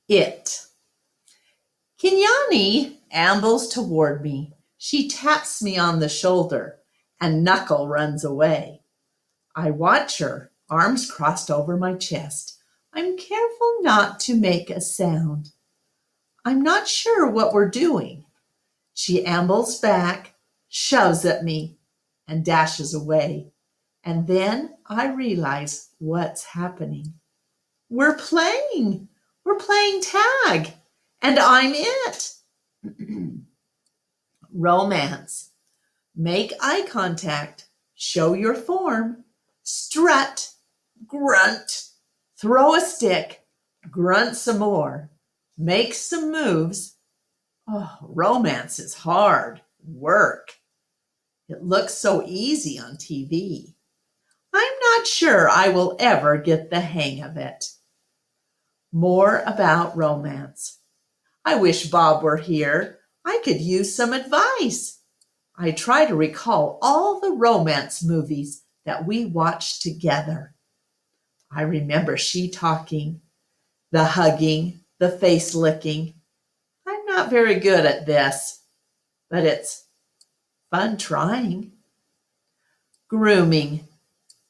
It. Kenyani ambles toward me. She taps me on the shoulder, and Knuckle runs away. I watch her, arms crossed over my chest. I'm careful not to make a sound. I'm not sure what we're doing. She ambles back, shoves at me, and dashes away. And then I realize what's happening. We're playing. We're playing tag. And I'm it. Romance. Make eye contact. Show your form. Strut. Grunt. Throw a stick. Grunt some more. Make some moves. Oh, romance is hard work. It looks so easy on TV. I'm not sure I will ever get the hang of it. More about romance. I wish Bob were here. I could use some advice. I try to recall all the romance movies that we watched together. I remember she talking, the hugging, the face licking. I'm not very good at this, but it's fun trying. Grooming.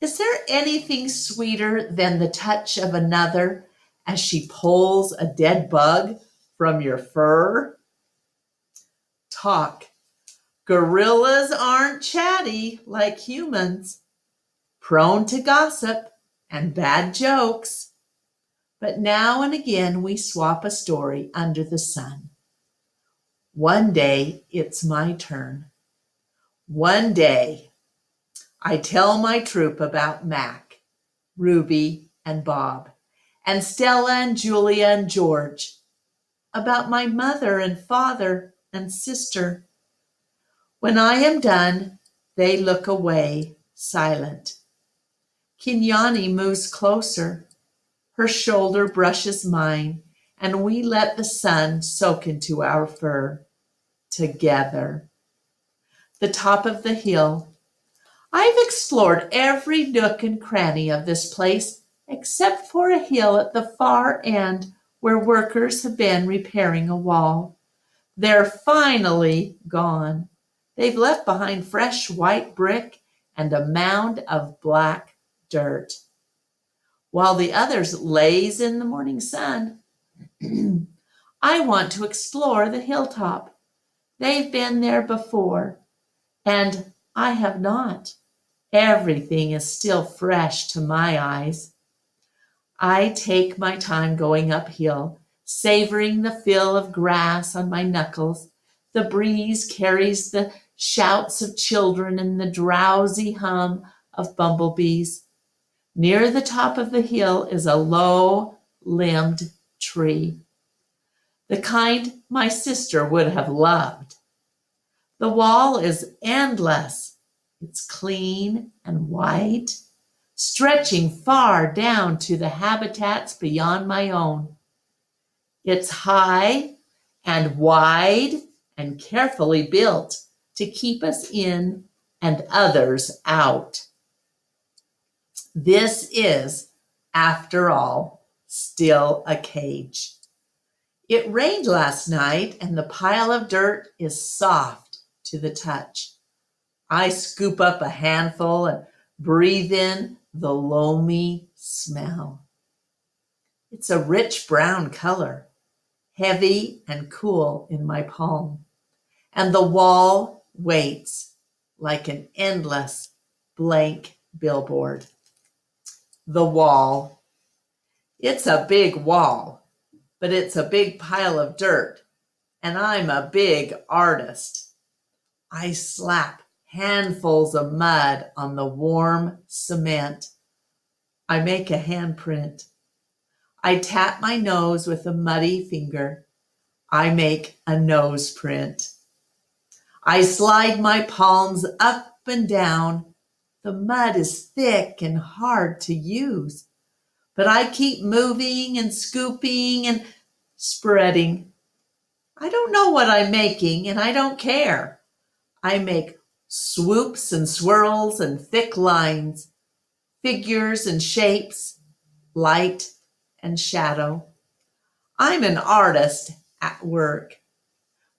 Is there anything sweeter than the touch of another as she pulls a dead bug from your fur? Talk. Gorillas aren't chatty like humans, prone to gossip and bad jokes. But now and again we swap a story under the sun. One day it's my turn. One day I tell my troop about Mac, Ruby, and Bob, and Stella and Julia and George, about my mother and father and sister. When I am done, they look away, silent. Kenyani moves closer. Her shoulder brushes mine, and we let the sun soak into our fur. Together. The top of the hill. I've explored every nook and cranny of this place except for a hill at the far end where workers have been repairing a wall. They're finally gone. They've left behind fresh white brick and a mound of black dirt. While the others laze in the morning sun, I want to explore the hilltop. They've been there before, and I have not. Everything is still fresh to my eyes. I take my time going uphill, savoring the feel of grass on my knuckles. The breeze carries the shouts of children and the drowsy hum of bumblebees. Near the top of the hill is a low-limbed tree, the kind my sister would have loved. The wall is endless. It's clean and white, stretching far down to the habitats beyond my own. It's high and wide and carefully built to keep us in and others out. This is, after all, still a cage. It rained last night and the pile of dirt is soft to the touch. I scoop up a handful and breathe in the loamy smell. It's a rich brown color, heavy and cool in my palm, and the wall waits like an endless blank billboard. The wall. It's a big wall, but it's a big pile of dirt, and I'm a big artist. I slap handfuls of mud on the warm cement. I make a handprint. I tap my nose with a muddy finger. I make a nose print. I slide my palms up and down. The mud is thick and hard to use, but I keep moving and scooping and spreading. I don't know what I'm making, and I don't care. I make swoops and swirls and thick lines, figures and shapes, light and shadow. I'm an artist at work.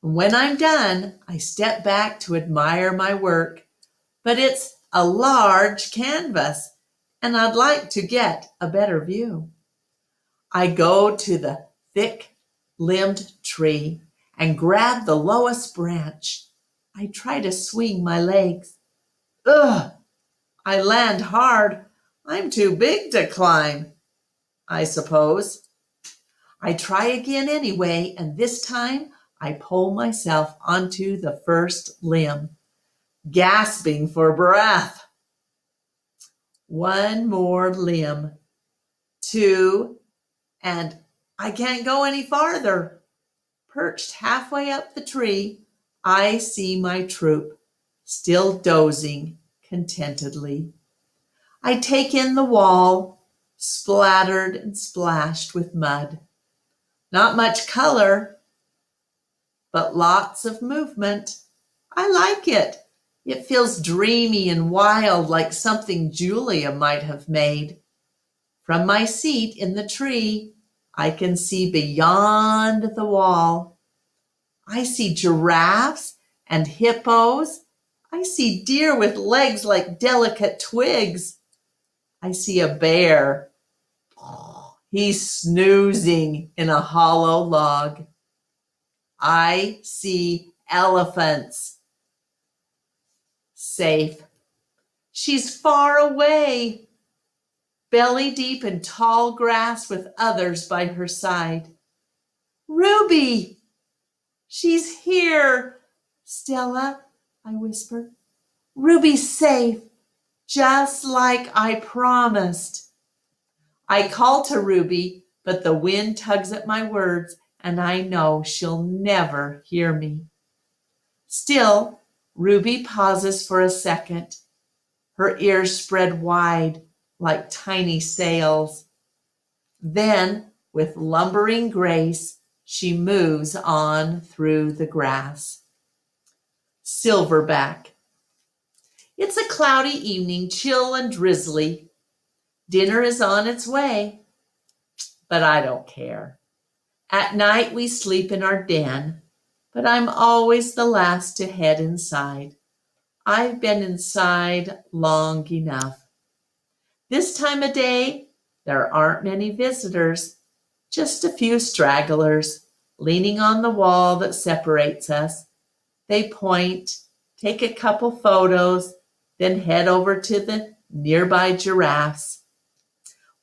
When I'm done, I step back to admire my work, but it's a large canvas, and I'd like to get a better view. I go to the thick-limbed tree and grab the lowest branch. I try to swing my legs. Ugh! I land hard. I'm too big to climb, I suppose. I try again anyway, and this time I pull myself onto the first limb, gasping for breath. One more limb, two, and I can't go any farther. Perched halfway up the tree, I see my troop, still dozing contentedly. I take in the wall, splattered and splashed with mud. Not much color, but lots of movement. I like it. It feels dreamy and wild, like something Julia might have made. From my seat in the tree, I can see beyond the wall. I see giraffes and hippos. I see deer with legs like delicate twigs. I see a bear. He's snoozing in a hollow log. I see elephants. Safe. She's far away, belly deep in tall grass with others by her side. Ruby! She's here! Stella, I whisper. Ruby's safe, just like I promised. I call to Ruby, but the wind tugs at my words, and I know she'll never hear me. Still, Ruby pauses for a second, her ears spread wide like tiny sails. Then, with lumbering grace, she moves on through the grass. Silverback. It's a cloudy evening, chill and drizzly. Dinner is on its way, but I don't care. At night we sleep in our den, but I'm always the last to head inside. I've been inside long enough. This time of day, there aren't many visitors, just a few stragglers leaning on the wall that separates us. They point, take a couple photos, then head over to the nearby giraffes.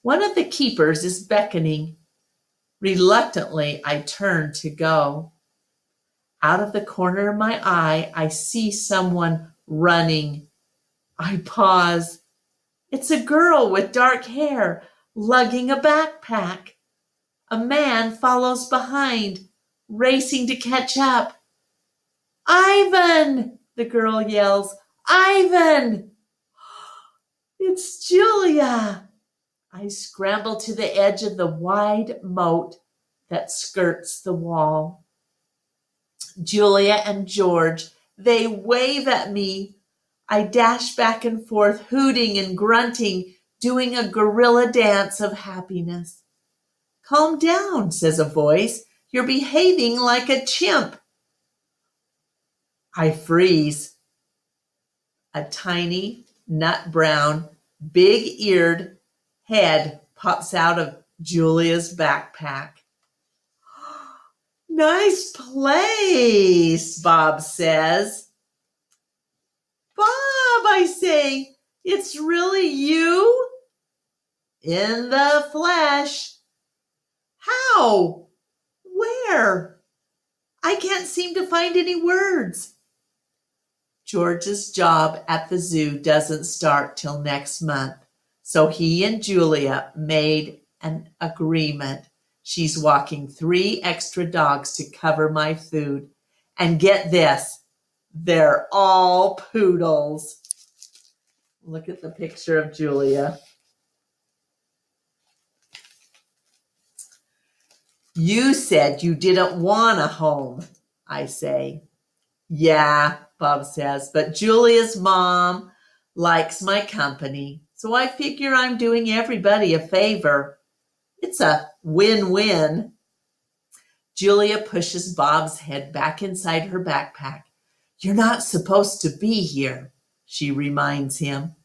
One of the keepers is beckoning. Reluctantly, I turn to go. Out of the corner of my eye, I see someone running. I pause. It's a girl with dark hair, lugging a backpack. A man follows behind, racing to catch up. Ivan! The girl yells. Ivan! It's Julia! I scramble to the edge of the wide moat that skirts the wall. Julia and George, they wave at me. I dash back and forth, hooting and grunting, doing a gorilla dance of happiness. Calm down, says a voice. You're behaving like a chimp. I freeze. A tiny, nut brown, big-eared head pops out of Julia's backpack. Nice place, Bob says. Bob, I say, it's really you? In the flesh. How? Where? I can't seem to find any words. George's job at the zoo doesn't start till next month, so he and Julia made an agreement. She's walking 3 extra dogs to cover my food. And get this, they're all poodles. Look at the picture of Julia. You said you didn't want a home, I say. Yeah, Bob says, but Julia's mom likes my company, so I figure I'm doing everybody a favor. It's a win-win. Julia pushes Bob's head back inside her backpack. "You're not supposed to be here," she reminds him.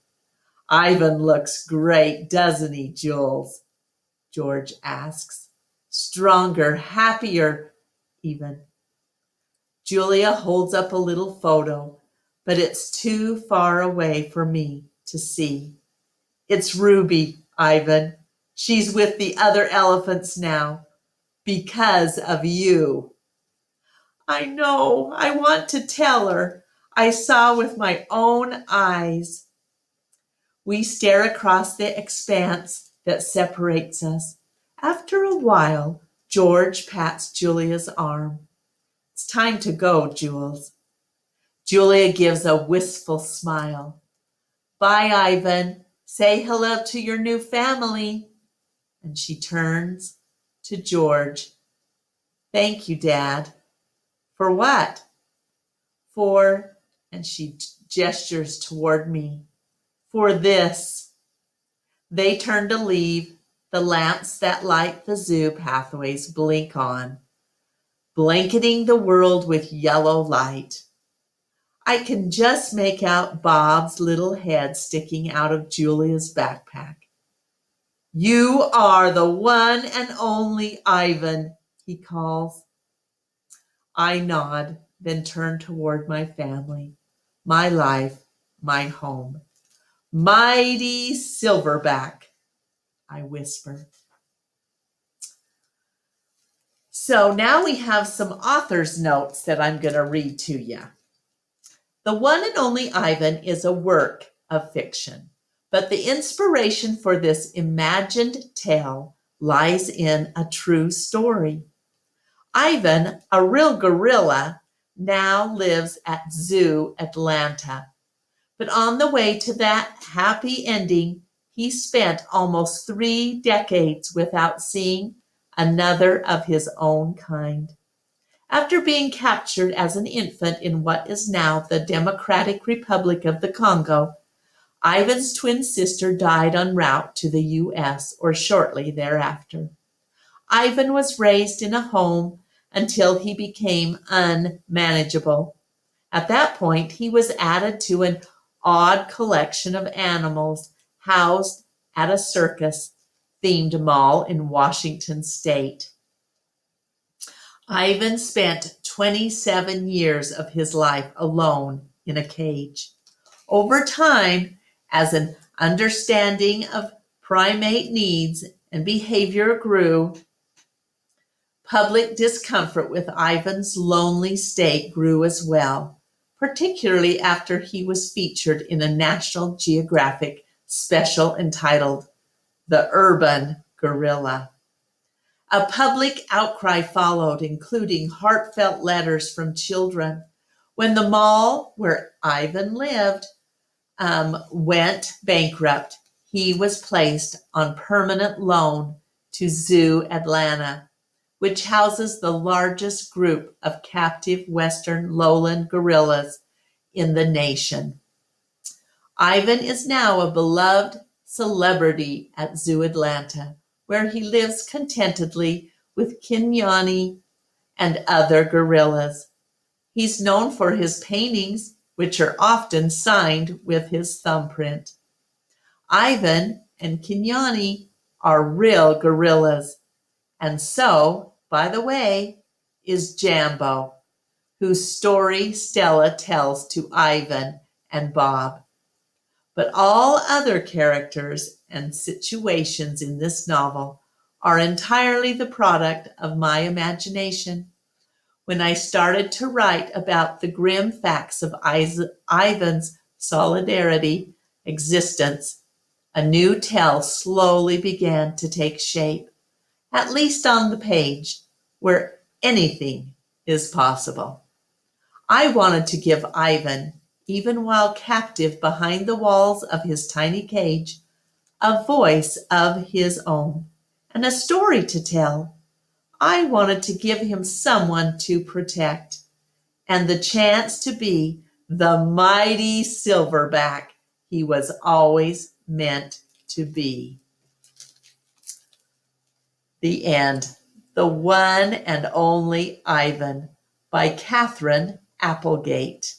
"Ivan looks great, doesn't he, Jules?" George asks. "Stronger, happier, even." Julia holds up a little photo, but it's too far away for me to see. "It's Ruby, Ivan. She's with the other elephants now, because of you." "I know. I want to tell her. I saw with my own eyes." We stare across the expanse that separates us. After a while, George pats Julia's arm. "It's time to go, Jules." Julia gives a wistful smile. "Bye, Ivan. Say hello to your new family." And she turns to George. "Thank you, Dad." "For what?" "For," and she gestures toward me, "for this." They turn to leave. The lamps that light the zoo pathways blink on, blanketing the world with yellow light. I can just make out Bob's little head sticking out of Julia's backpack. "You are the one and only Ivan," he calls. I nod, then turn toward my family, my life, my home. "Mighty Silverback," I whisper. So now we have some author's notes that I'm going to read to you. The One and Only Ivan is a work of fiction, but the inspiration for this imagined tale lies in a true story. Ivan, a real gorilla, now lives at Zoo Atlanta. But on the way to that happy ending, he spent almost 3 decades without seeing another of his own kind. After being captured as an infant in what is now the Democratic Republic of the Congo, Ivan's twin sister died en route to the U.S. or shortly thereafter. Ivan was raised in a home until he became unmanageable. At that point, he was added to an odd collection of animals housed at a circus-themed mall in Washington state. Ivan spent 27 years of his life alone in a cage. Over time, as an understanding of primate needs and behavior grew, public discomfort with Ivan's lonely state grew as well, particularly after he was featured in a National Geographic special entitled "The Urban Gorilla." A public outcry followed, including heartfelt letters from children. When the mall where Ivan lived went bankrupt, he was placed on permanent loan to Zoo Atlanta, which houses the largest group of captive Western lowland gorillas in the nation. Ivan is now a beloved celebrity at Zoo Atlanta, where he lives contentedly with Kenyani and other gorillas. He's known for his paintings, which are often signed with his thumbprint. Ivan and Kenyani are real gorillas, and so, by the way, is Jambo, whose story Stella tells to Ivan and Bob. But all other characters and situations in this novel are entirely the product of my imagination. When I started to write about the grim facts of Ivan's solidarity existence, a new tale slowly began to take shape, at least on the page, where anything is possible. I wanted to give Ivan, even while captive behind the walls of his tiny cage, a voice of his own and a story to tell. I wanted to give him someone to protect and the chance to be the mighty silverback he was always meant to be. The end. The One and Only Ivan by Katherine Applegate.